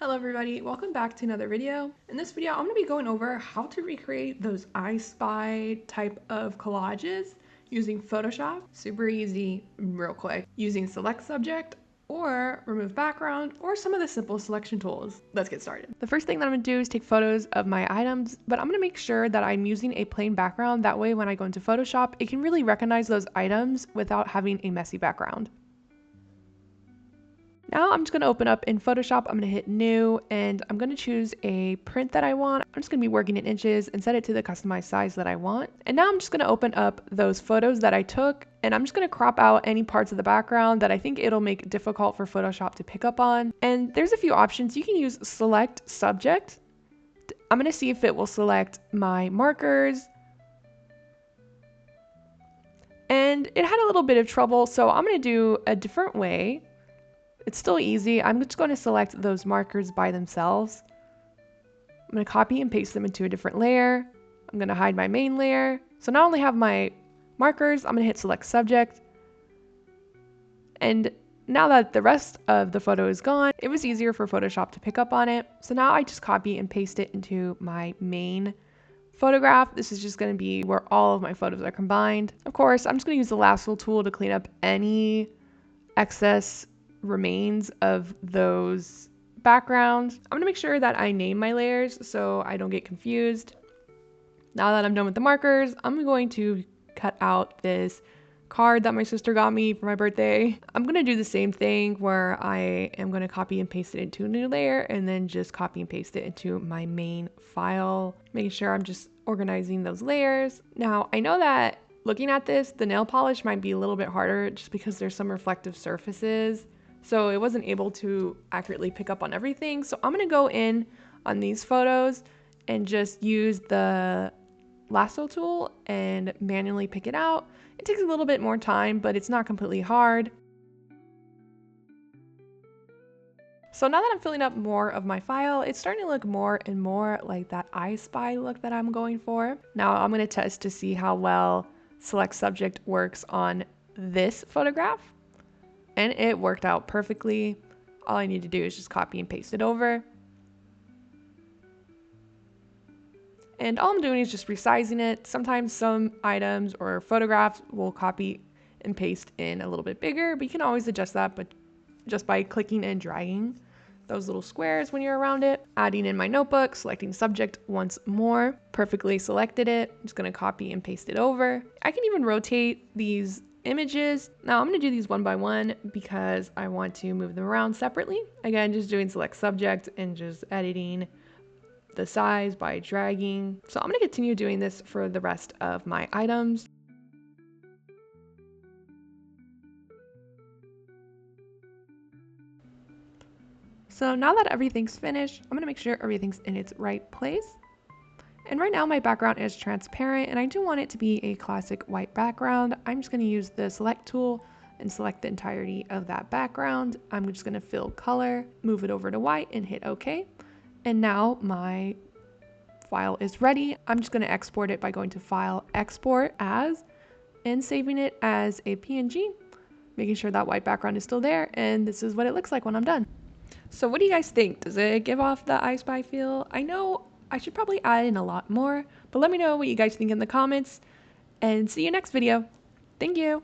Hello everybody, welcome back to another video. In this video, I'm going to be going over how to recreate those I Spy type of collages using Photoshop. Super easy, real quick. Using select subject or remove background or some of the simple selection tools. Let's get started. The first thing that I'm going to do is take photos of my items, but I'm going to make sure that I'm using a plain background. That way when I go into Photoshop, it can really recognize those items without having a messy background. Now I'm just going to open up in Photoshop, I'm going to hit new, and I'm going to choose a print that I want. I'm just going to be working in inches and set it to the customized size that I want. And now I'm just going to open up those photos that I took, and I'm just going to crop out any parts of the background that I think it'll make it difficult for Photoshop to pick up on. And there's a few options. You can use select subject. I'm going to see if it will select my markers. And it had a little bit of trouble, so I'm going to do a different way. It's still easy. I'm just going to select those markers by themselves. I'm going to copy and paste them into a different layer. I'm going to hide my main layer. So now I only have my markers. I'm going to hit select subject. And now that the rest of the photo is gone, it was easier for Photoshop to pick up on it. So now I just copy and paste it into my main photograph. This is just going to be where all of my photos are combined. Of course, I'm just going to use the lasso tool to clean up any excess remains of those backgrounds. I'm going to make sure that I name my layers so I don't get confused. Now that I'm done with the markers, I'm going to cut out this card that my sister got me for my birthday. I'm going to do the same thing where I am going to copy and paste it into a new layer and then just copy and paste it into my main file, making sure I'm just organizing those layers. Now, I know that looking at this, the nail polish might be a little bit harder just because there's some reflective surfaces. So it wasn't able to accurately pick up on everything. So I'm going to go in on these photos and just use the lasso tool and manually pick it out. It takes a little bit more time, but it's not completely hard. So now that I'm filling up more of my file, it's starting to look more and more like that I Spy look that I'm going for. Now I'm going to test to see how well select subject works on this photograph. And it worked out perfectly. All I need to do is just copy and paste it over. And all I'm doing is just resizing it. Sometimes some items or photographs will copy and paste in a little bit bigger, but you can always adjust that but just by clicking and dragging those little squares when you're around it. Adding in my notebook, selecting subject once more, perfectly selected it. I'm just gonna copy and paste it over. I can even rotate these images. Now I'm going to do these one by one because I want to move them around separately. Again, just doing select subject and just editing the size by dragging. So I'm going to continue doing this for the rest of my items. So now that everything's finished, I'm going to make sure everything's in its right place. And right now my background is transparent and I do want it to be a classic white background. I'm just going to use the select tool and select the entirety of that background. I'm just going to fill color, move it over to white and hit OK. And now my file is ready. I'm just going to export it by going to File, Export As, and saving it as a PNG, making sure that white background is still there. And this is what it looks like when I'm done. So what do you guys think? Does it give off the I Spy feel? I know I should probably add in a lot more, but let me know what you guys think in the comments, and see you next video. Thank you.